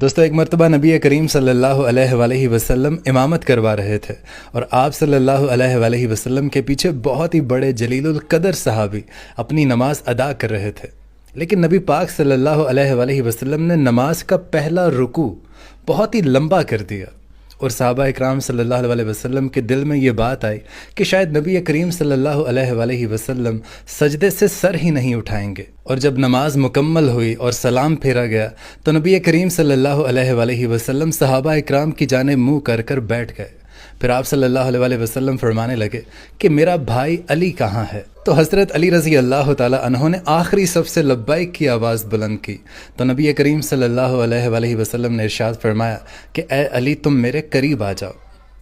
دوستو، ایک مرتبہ نبی کریم صلی اللہ علیہ وآلہ وسلم امامت کروا رہے تھے اور آپ صلی اللہ علیہ وآلہ وسلم کے پیچھے بہت ہی بڑے جلیل القدر صحابی اپنی نماز ادا کر رہے تھے، لیکن نبی پاک صلی اللہ علیہ وآلہ وسلم نے نماز کا پہلا رکوع بہت ہی لمبا کر دیا اور صحابہ اکرام صلی اللہ علیہ وسلم کے دل میں یہ بات آئی کہ شاید نبی کریم صلی اللہ علیہ وآلہ وسلم سجدے سے سر ہی نہیں اٹھائیں گے، اور جب نماز مکمل ہوئی اور سلام پھیرا گیا تو نبی کریم صلی اللہ علیہ وآلہ وسلم صحابہ اکرام کی جانب منہ کر کر بیٹھ گئے۔ پھر آپ صلی اللہ علیہ وآلہ وسلم فرمانے لگے کہ میرا بھائی علی کہاں ہے؟ تو حضرت علی رضی اللہ تعالی عنہ نے آخری صف سے لبیک کی آواز بلند کی تو نبی کریم صلی اللہ علیہ وآلہ وسلم نے ارشاد فرمایا کہ اے علی تم میرے قریب آ جاؤ۔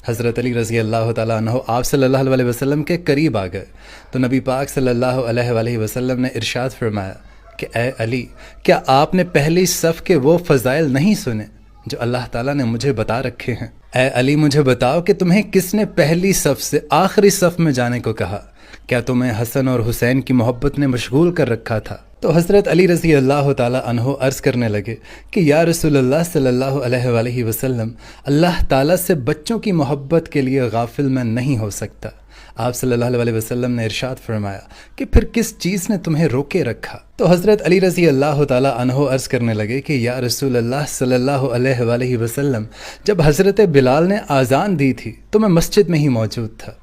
حضرت علی رضی اللہ تعالی عنہ آپ صلی اللہ علیہ وسلم کے قریب آ گئے تو نبی پاک صلی اللہ علیہ وآلہ وسلم نے ارشاد فرمایا کہ اے علی، کیا آپ نے پہلی صف کے وہ فضائل نہیں سنے جو اللہ تعالیٰ نے مجھے بتا رکھے ہیں؟ اے علی، مجھے بتاؤ کہ تمہیں کس نے پہلی صف سے آخری صف میں جانے کو کہا؟ کیا تمہیں حسن اور حسین کی محبت نے مشغول کر رکھا تھا؟ تو حضرت علی رضی اللہ تعالی عنہ عرض کرنے لگے کہ یا رسول اللہ صلی اللہ علیہ وآلہ وسلم، اللہ تعالیٰ سے بچوں کی محبت کے لیے غافل میں نہیں ہو سکتا۔ آپ صلی اللہ علیہ وسلم نے ارشاد فرمایا کہ پھر کس چیز نے تمہیں روکے رکھا؟ تو حضرت علی رضی اللہ تعالی عنہ عرض کرنے لگے کہ یا رسول اللہ صلی اللہ علیہ وآلہ وسلم، جب حضرت بلال نے آذان دی تھی تو میں مسجد میں ہی موجود تھا،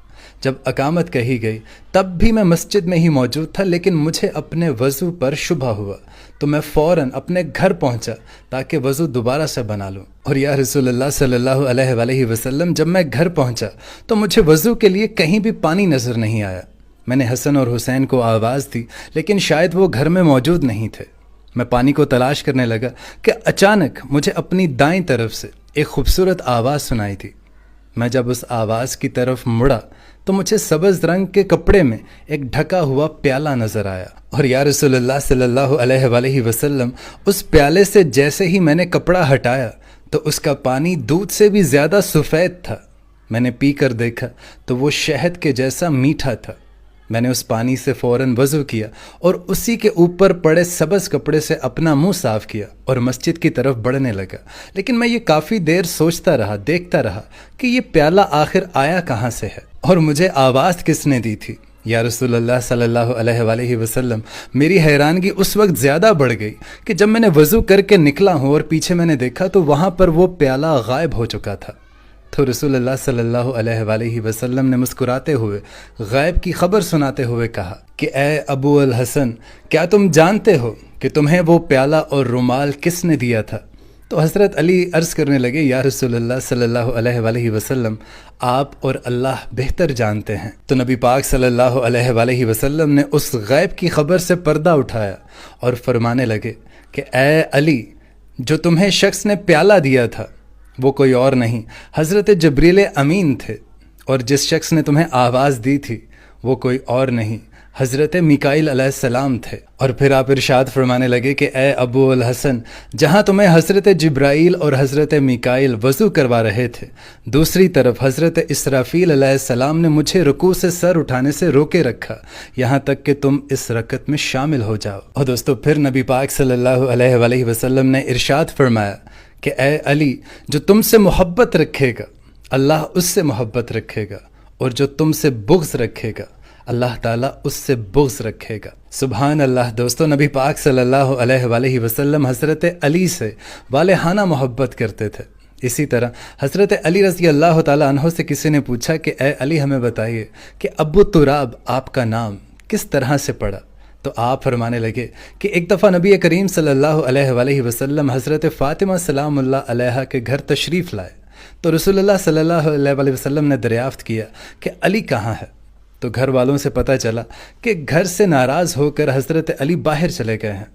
جب اقامت کہی گئی تب بھی میں مسجد میں ہی موجود تھا، لیکن مجھے اپنے وضو پر شبہ ہوا تو میں فوراً اپنے گھر پہنچا تاکہ وضو دوبارہ سے بنا لوں، اور یا رسول اللہ صلی اللہ علیہ وآلہ وسلم، جب میں گھر پہنچا تو مجھے وضو کے لیے کہیں بھی پانی نظر نہیں آیا۔ میں نے حسن اور حسین کو آواز دی لیکن شاید وہ گھر میں موجود نہیں تھے۔ میں پانی کو تلاش کرنے لگا کہ اچانک مجھے اپنی دائیں طرف سے ایک خوبصورت آواز سنائی تھی۔ میں جب اس آواز کی طرف مڑا تو مجھے سبز رنگ کے کپڑے میں ایک ڈھکا ہوا پیالہ نظر آیا، اور یا رسول اللہ صلی اللہ علیہ وآلہ وسلم، اس پیالے سے جیسے ہی میں نے کپڑا ہٹایا تو اس کا پانی دودھ سے بھی زیادہ سفید تھا۔ میں نے پی کر دیکھا تو وہ شہد کے جیسا میٹھا تھا۔ میں نے اس پانی سے فوراً وضو کیا اور اسی کے اوپر پڑے سبز کپڑے سے اپنا منہ صاف کیا اور مسجد کی طرف بڑھنے لگا، لیکن میں یہ کافی دیر سوچتا رہا، دیکھتا رہا کہ یہ پیالہ آخر آیا کہاں سے ہے اور مجھے آواز کس نے دی تھی؟ یا رسول اللہ صلی اللہ علیہ وآلہ وسلم، میری حیرانگی اس وقت زیادہ بڑھ گئی کہ جب میں نے وضو کر کے نکلا ہوں اور پیچھے میں نے دیکھا تو وہاں پر وہ پیالہ غائب ہو چکا تھا۔ تو رسول اللہ صلی اللہ علیہ وآلہ وسلم نے مسکراتے ہوئے غیب کی خبر سناتے ہوئے کہا کہ اے ابو الحسن، کیا تم جانتے ہو کہ تمہیں وہ پیالہ اور رومال کس نے دیا تھا؟ تو حضرت علی عرض کرنے لگے یا رسول اللہ صلی اللہ علیہ وآلہ وسلم، آپ اور اللہ بہتر جانتے ہیں۔ تو نبی پاک صلی اللہ علیہ وآلہ وسلم نے اس غیب کی خبر سے پردہ اٹھایا اور فرمانے لگے کہ اے علی، جو تمہیں شخص نے پیالہ دیا تھا وہ کوئی اور نہیں، حضرت جبریل امین تھے، اور جس شخص نے تمہیں آواز دی تھی وہ کوئی اور نہیں، حضرت میکائیل علیہ السلام تھے۔ اور پھر آپ ارشاد فرمانے لگے کہ اے ابو الحسن، جہاں تمہیں حضرت جبرائیل اور حضرت میکائیل وضو کروا رہے تھے، دوسری طرف حضرت اسرافیل علیہ السلام نے مجھے رکوع سے سر اٹھانے سے روکے رکھا یہاں تک کہ تم اس رکعت میں شامل ہو جاؤ۔ اور دوستو، پھر نبی پاک صلی اللہ علیہ وآلہ وسلم نے ارشاد فرمایا کہ اے علی، جو تم سے محبت رکھے گا اللہ اس سے محبت رکھے گا، اور جو تم سے بغض رکھے گا اللہ تعالیٰ اس سے بغض رکھے گا۔ سبحان اللہ۔ دوستو، نبی پاک صلی اللہ علیہ وآلہ وسلم حضرت علی سے والہانہ محبت کرتے تھے۔ اسی طرح حضرت علی رضی اللہ تعالی عنہ سے کسی نے پوچھا کہ اے علی، ہمیں بتائیے کہ ابو تراب آپ کا نام کس طرح سے پڑا؟ تو آپ فرمانے لگے کہ ایک دفعہ نبی کریم صلی اللہ علیہ وآلہ وسلم حضرت فاطمہ سلام اللہ علیہا کے گھر تشریف لائے تو رسول اللہ صلی اللہ علیہ وآلہ وسلم نے دریافت کیا کہ علی کہاں ہے؟ تو گھر والوں سے پتہ چلا کہ گھر سے ناراض ہو کر حضرت علی باہر چلے گئے ہیں۔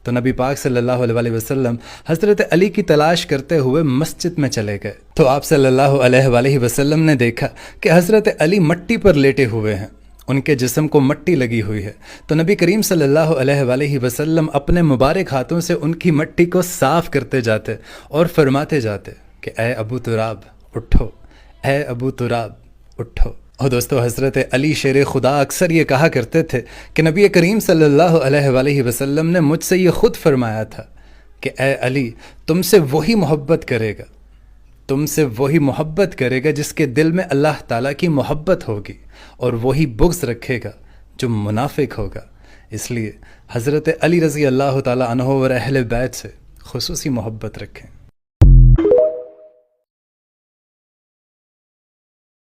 تو نبی پاک صلی اللہ علیہ وآلہ وسلم حضرت علی کی تلاش کرتے ہوئے مسجد میں چلے گئے تو آپ صلی اللہ علیہ وآلہ وسلم نے دیکھا کہ حضرت علی مٹی پر لیٹے ہوئے ہیں، ان کے جسم کو مٹی لگی ہوئی ہے۔ تو نبی کریم صلی اللہ علیہ وآلہ وسلم اپنے مبارک ہاتھوں سے ان کی مٹی کو صاف کرتے جاتے اور فرماتے جاتے کہ اے ابو تراب اٹھو، اے ابو تراب اٹھو۔ اور دوستو، حضرت علی شیر خدا اکثر یہ کہا کرتے تھے کہ نبی کریم صلی اللہ علیہ وآلہ وسلم نے مجھ سے یہ خود فرمایا تھا کہ اے علی تم سے وہی محبت کرے گا، تم سے وہی محبت کرے گا جس کے دل میں اللہ تعالیٰ کی محبت ہوگی، اور وہی بغض رکھے گا جو منافق ہوگا۔ اس لیے حضرت علی رضی اللہ تعالیٰ عنہ اور اہل بیت سے خصوصی محبت رکھیں۔